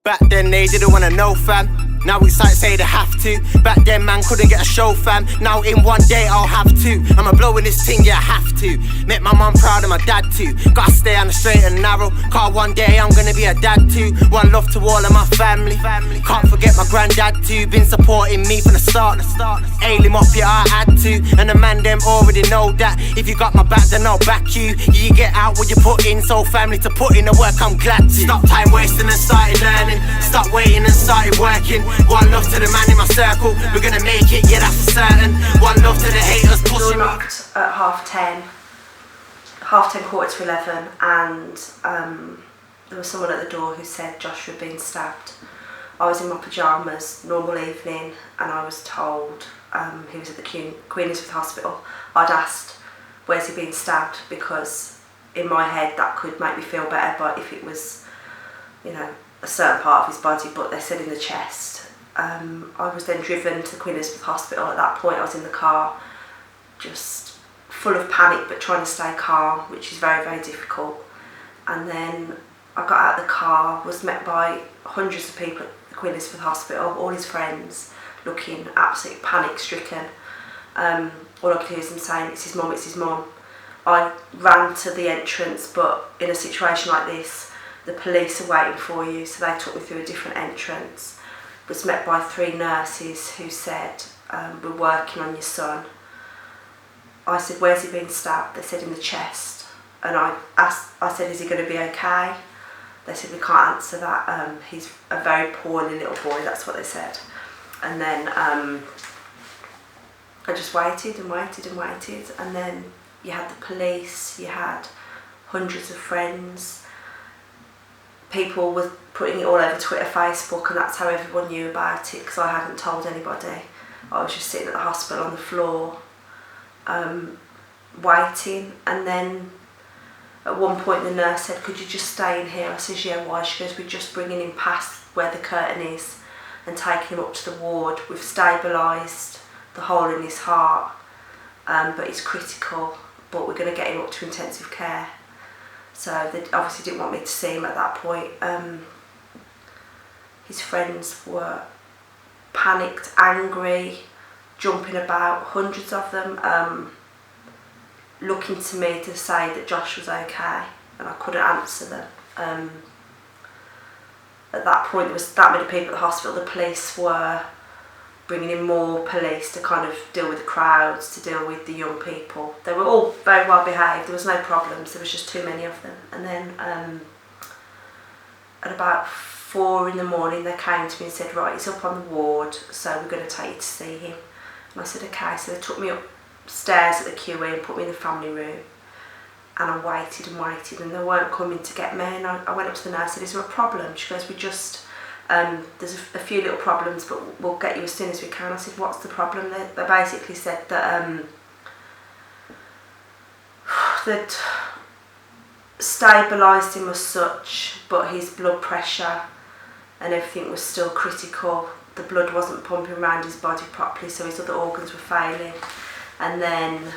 Back then they didn't wanna know, fam. Now it's like say they have to. Back then man couldn't get a show, fam. Now in one day I'll have to. I'ma blow in this thing, yeah I have to. Make my mum proud and my dad too. Gotta stay on the straight and narrow, cause one day I'm gonna be a dad too. One love to all of my family. Can't forget my granddad too. Been supporting me from the start. Ail him up, yeah I had to. And the man them already know that. If you got my back then I'll back you. You get out what you put in. So family to put in the work I'm glad to. Stop time wasting and started learning. Stop waiting and started working. One love to the man in my circle, we're gonna make it, yeah that's for certain. One love to the haters pushing me. Knocked at 10:30, 11, and there was someone at the door who said Josh had been stabbed. I was in my pyjamas, normal evening, and I was told he was at the Queen Elizabeth Hospital. I'd asked, where's he been stabbed, because in my head that could make me feel better, but if it was, you know, a certain part of his body, but they said in the chest. I was then driven to the Queen Elizabeth Hospital. At that point I was in the car, just full of panic but trying to stay calm, which is very, very difficult. And then I got out of the car, was met by hundreds of people at the Queen Elizabeth Hospital, all his friends, looking absolutely panic stricken. All I could hear was them saying, it's his mum, it's his mum. I ran to the entrance, but in a situation like this, the police are waiting for you, so they took me through a different entrance. Was met by 3 nurses who said, we're working on your son. I said, where's he been stabbed? They said, in the chest. And I said, is he going to be okay? They said, we can't answer that. He's a very poorly little boy, that's what they said. And then I just waited and waited and waited. And then you had the police, you had hundreds of friends. People were putting it all over Twitter, Facebook, and that's how everyone knew about it, because I hadn't told anybody. I was just sitting at the hospital on the floor, waiting. And then at one point the nurse said, could you just stay in here? I said, yeah, why? She goes, we're just bringing him past where the curtain is and taking him up to the ward. We've stabilised the hole in his heart, but it's critical, but we're going to get him up to intensive care. So they obviously didn't want me to see him at that point. His friends were panicked, angry, jumping about, hundreds of them, looking to me to say that Josh was okay, and I couldn't answer them. At that point there was that many people at the hospital. The police were bringing in more police to kind of deal with the crowds, to deal with the young people. They were all very well behaved, there was no problems, there was just too many of them. And then at about 4 in the morning they came to me and said, right, he's up on the ward, so we're going to take you to see him. And I said, okay. So they took me upstairs at the QE and put me in the family room, and I waited and waited, and they weren't coming to get me. And I went up to the nurse and said, is there a problem? She goes, we just there's a few little problems, but we'll get you as soon as we can. I said, what's the problem? They basically said that they'd stabilised him as such, but his blood pressure and everything was still critical. The blood wasn't pumping around his body properly, so his other organs were failing. And then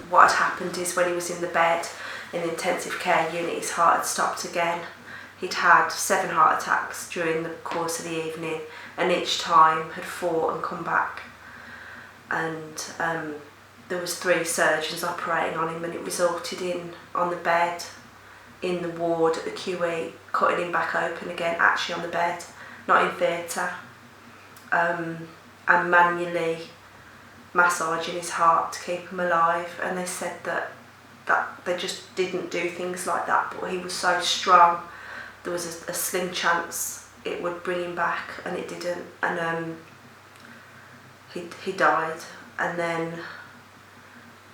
what had happened is, when he was in the bed in the intensive care unit, his heart had stopped again. He'd had 7 heart attacks during the course of the evening, and each time had fought and come back. And there was 3 surgeons operating on him, and it resulted in, on the bed, in the ward at the QE, cutting him back open again, actually on the bed, not in theatre, and manually massaging his heart to keep him alive. And they said that they just didn't do things like that, but he was so strong. There was a slim chance it would bring him back, and it didn't. And he died. And then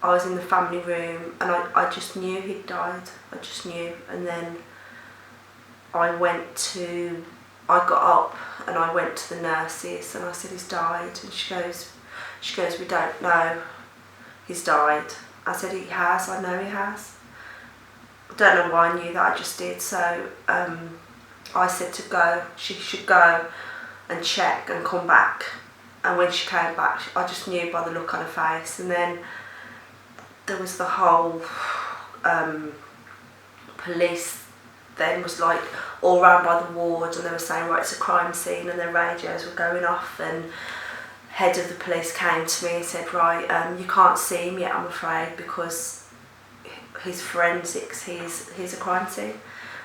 I was in the family room, and I just knew he'd died. I just knew. And then I got up and I went to the nurses and I said, he's died. And she goes, we don't know, he's died. I said, he has, I know he has. I don't know why I knew that, I just did. So I said to go, she should go and check and come back. And when she came back, I just knew by the look on her face. And then there was the whole police then was like, all round by the ward, and they were saying, right, it's a crime scene, and their radios were going off, and head of the police came to me and said, right, you can't see him yet, I'm afraid, because his forensics, he's a crime scene.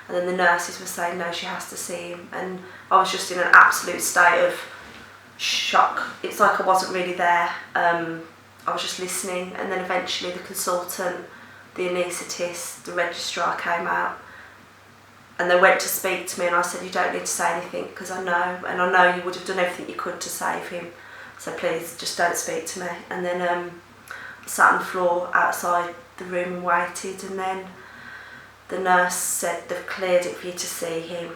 And then the nurses were saying, no, she has to see him. And I was just in an absolute state of shock. It's like I wasn't really there. I was just listening. And then eventually the consultant, the anaesthetist, the registrar came out, and they went to speak to me, and I said, you don't need to say anything, because I know, and I know you would have done everything you could to save him, so please just don't speak to me. And then I sat on the floor outside the room and waited, and then the nurse said, they've cleared it for you to see him.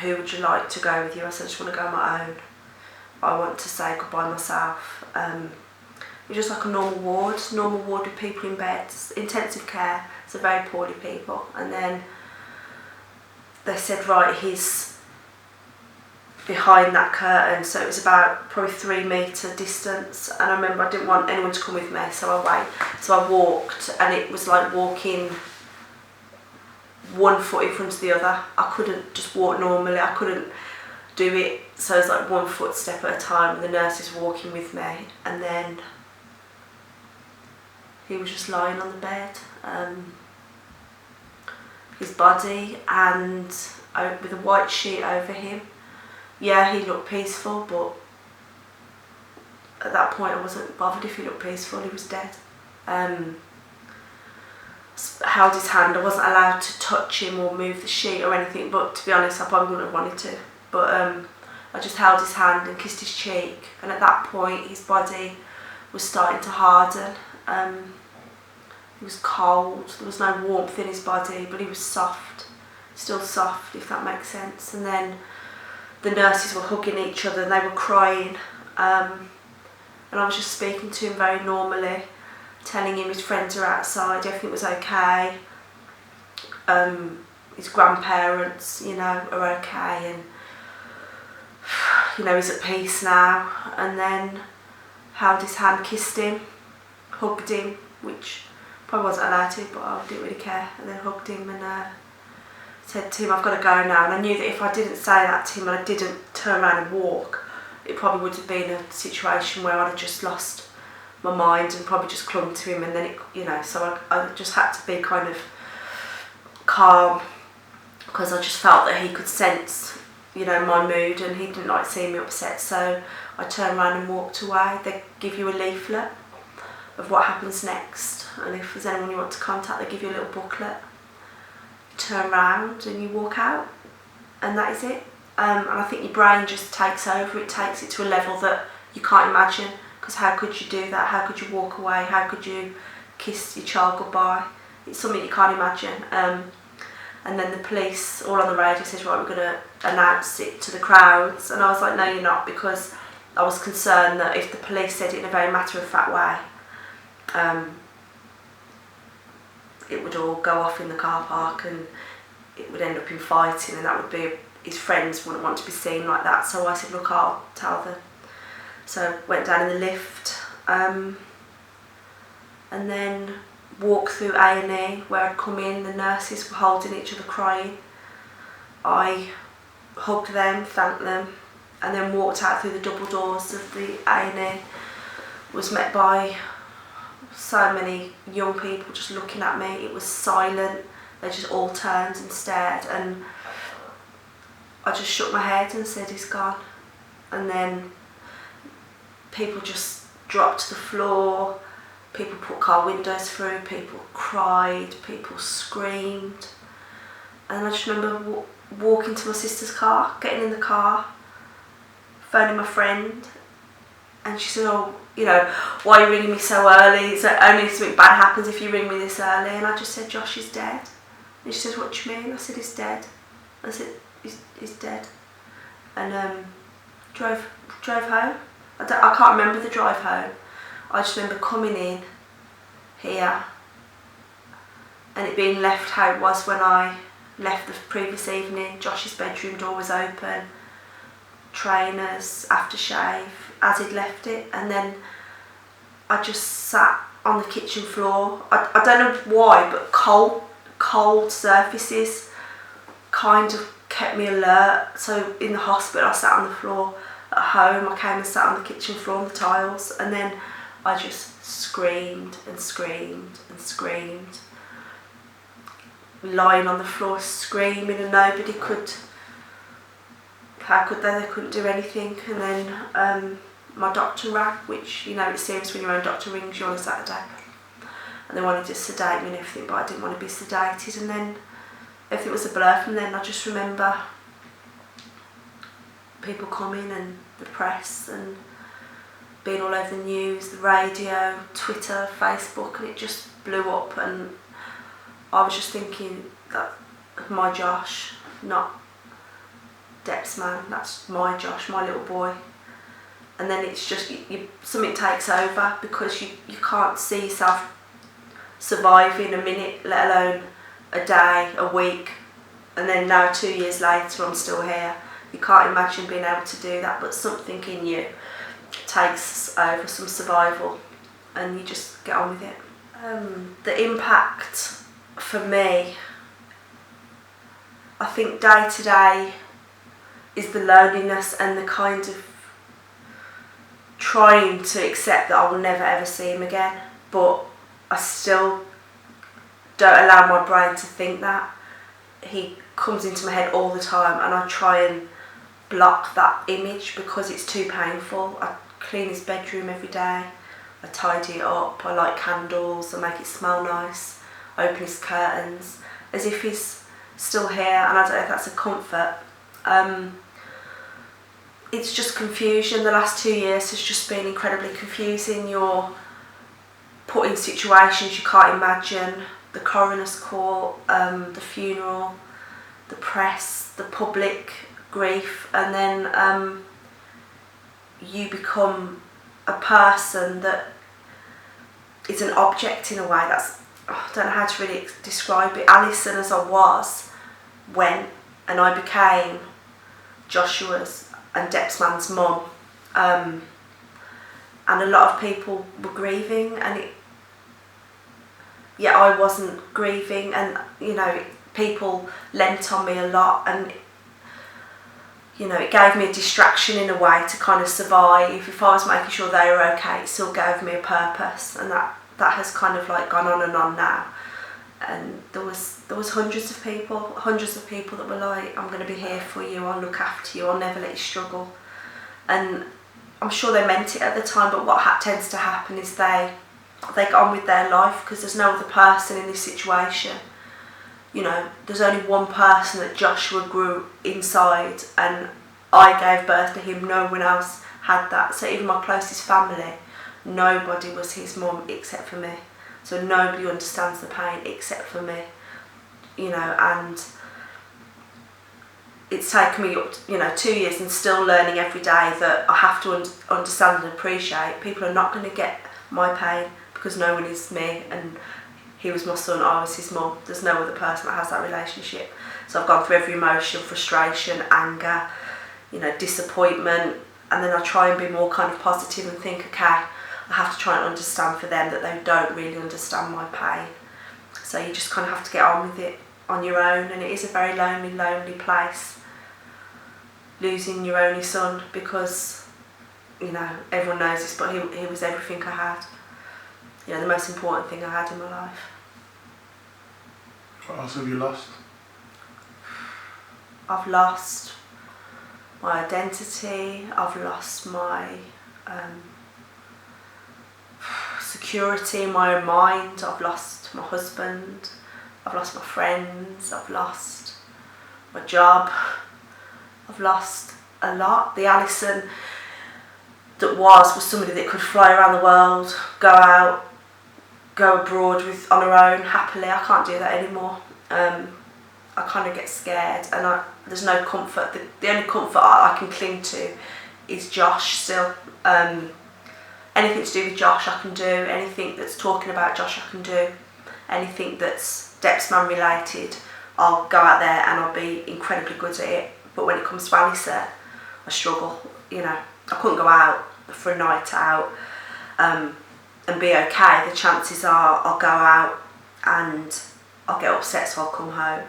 Who would you like to go with you? I said, I just want to go on my own. I want to say goodbye myself. It was just like a normal ward with people in beds, intensive care, so very poorly people. And then they said, right, he's behind that curtain, so it was about probably 3 metre distance, and I remember I didn't want anyone to come with me, so I walked, and it was like walking one foot in front of the other. I couldn't just walk normally, I couldn't do it, so it was like 1 footstep at a time, and the nurse is walking with me, and then he was just lying on the bed, his body, and with a white sheet over him. Yeah, he looked peaceful, but at that point I wasn't bothered if he looked peaceful, he was dead. Held his hand, I wasn't allowed to touch him or move the sheet or anything, but to be honest I probably wouldn't have wanted to. But I just held his hand and kissed his cheek, and at that point his body was starting to harden. He was cold, there was no warmth in his body, but he was soft, still soft, if that makes sense. And then the nurses were hugging each other and they were crying, and I was just speaking to him very normally, telling him his friends are outside, everything was okay, his grandparents, you know, are okay, and you know, he's at peace now. And then held his hand, kissed him, hugged him, which probably wasn't allowed to, but I didn't really care, and then hugged him and said to him, I've got to go now. And I knew that if I didn't say that to him and I didn't turn around and walk, it probably would have been a situation where I'd have just lost my mind and probably just clung to him, and then it, you know, so I just had to be kind of calm, because I just felt that he could sense, you know, my mood, and he didn't like seeing me upset. So I turned around and walked away. They give you a leaflet of what happens next, and if there's anyone you want to contact, they give you a little booklet. You turn around and you walk out, and that is it. And I think your brain just takes over, it takes it to a level that you can't imagine, because how could you do that? How could you walk away? How could you kiss your child goodbye? It's something you can't imagine. And then the police, all on the radio, says, right, we're going to announce it to the crowds. And I was like, no, you're not, because I was concerned that if the police said it in a very matter-of-fact way, it would all go off in the car park and it would end up in fighting, and that would be, his friends wouldn't want to be seen like that. So I said, look, I'll tell them. So went down in the lift, and then walked through A&E where I'd come in, the nurses were holding each other crying. I hugged them, thanked them, and then walked out through the double doors of the A&E. Was met by so many young people just looking at me. It was silent, they just all turned and stared, and I just shook my head and said, he's gone. And then people just dropped to the floor, people put car windows through, people cried, people screamed. And I just remember walking to my sister's car, getting in the car, phoning my friend, and she said, oh, you know, why are you ringing me so early? It's only something bad happens if you ring me this early. And I just said, Josh is dead. And she said, what do you mean? I said, he's dead. I said, he's dead. And drove home. I can't remember the drive home. I just remember coming in here and it being left how it was when I left the previous evening. Josh's bedroom door was open, trainers, aftershave, as he'd left it. And then I just sat on the kitchen floor. I don't know why, but cold surfaces kind of kept me alert. So in the hospital I sat on the floor. At home I came and sat on the kitchen floor on the tiles, and then I just screamed and screamed and screamed, lying on the floor screaming, and nobody could, how could they? They couldn't do anything. And then my doctor rang, which, you know, it's serious when your own doctor rings you on a Saturday, and they wanted to sedate me and everything, but I didn't want to be sedated. And then everything was a blur from then. I just remember people coming and the press and being all over the news, the radio, Twitter, Facebook, and it just blew up. And I was just thinking that my Josh, not Depzman, that's my Josh, my little boy. And then it's just, something takes over, because you can't see yourself surviving a minute, let alone a day, a week, and then now 2 years later I'm still here. You can't imagine being able to do that, but something in you takes over, some survival, and you just get on with it. The impact for me, I think day to day, is the loneliness and the kind of trying to accept that I will never ever see him again, but I still don't allow my brain to think that. He comes into my head all the time, and I try and block that image because it's too painful. I clean his bedroom every day, I tidy it up, I light candles, I make it smell nice, I open his curtains, as if he's still here, and I don't know if that's a comfort. It's just confusion. The last 2 years has just been incredibly confusing. You're put in situations you can't imagine, the coroner's court, the funeral, the press, the public grief, and then you become a person that is an object in a way. That's, I don't know how to really describe it. Alison, as I was, went, and I became Joshua's and Depzman's mum, and a lot of people were grieving, and yet I wasn't grieving, and you know, people lent on me a lot, and you know, it gave me a distraction in a way to kind of survive. If I was making sure they were okay, it still gave me a purpose, and that has kind of like gone on and on now. And there was hundreds of people that were like, I'm going to be here for you, I'll look after you, I'll never let you struggle. And I'm sure they meant it at the time, but what tends to happen is they get on with their life, because there's no other person in this situation. You know, there's only one person that Joshua grew inside, and I gave birth to him. No one else had that. So even my closest family, nobody was his mum except for me. So nobody understands the pain except for me. You know, and it's taken me, you know, 2 years and still learning every day that I have to understand and appreciate. People are not going to get my pain, because no one is me, and he was my son, I was his mum. There's no other person that has that relationship. So I've gone through every emotion, frustration, anger, you know, disappointment, and then I try and be more kind of positive and think, okay, I have to try and understand for them that they don't really understand my pain. So you just kind of have to get on with it on your own, and it is a very lonely place, losing your only son, because, you know, everyone knows this, but he was everything I had. You know, the most important thing I had in my life. What else have you lost? I've lost my identity, I've lost my security in my own mind, I've lost my husband, I've lost my friends, I've lost my job, I've lost a lot. The Alison that was somebody that could fly around the world, go out, go abroad on her own happily. I can't do that anymore. I kind of get scared, and there's no comfort. The only comfort I can cling to is Josh still. Anything to do with Josh I can do, anything that's talking about Josh I can do, anything that's Depzman related, I'll go out there and I'll be incredibly good at it. But when it comes to Alison, I struggle. You know, I couldn't go out for a night out and be okay. The chances are I'll go out and I'll get upset, so I'll come home,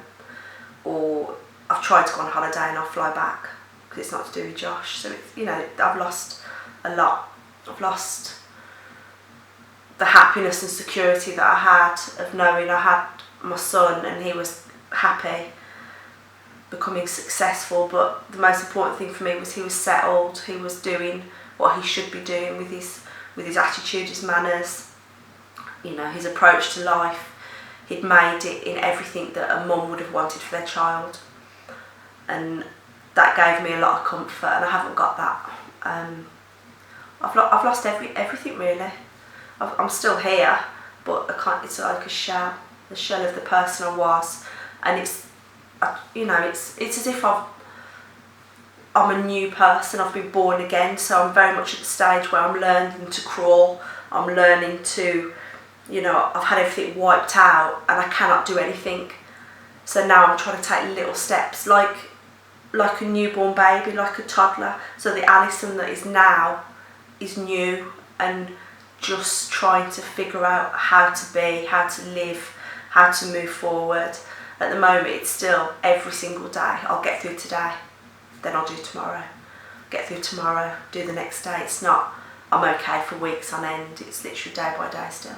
or I've tried to go on holiday and I'll fly back because it's not to do with Josh. So it's, you know, I've lost a lot. I've lost the happiness and security that I had of knowing I had my son and he was happy, becoming successful. But the most important thing for me was he was settled. He was doing what he should be doing with his attitude, his manners, you know, his approach to life. He'd made it in everything that a mum would have wanted for their child, and that gave me a lot of comfort. And I haven't got that. I've lost everything really. I'm still here, but I can't. It's like a shell of the person I was, and it's as if I'm a new person. I've been born again, so I'm very much at the stage where I'm learning to crawl. I'm learning to, you know, I've had everything wiped out and I cannot do anything. So now I'm trying to take little steps, like a newborn baby, like a toddler. So the Alison that is now is new and just trying to figure out how to be, how to live, how to move forward. At the moment, it's still every single day. I'll get through today, then I'll do tomorrow. Get through tomorrow, do the next day. It's not, I'm okay for weeks on end. It's literally day by day still.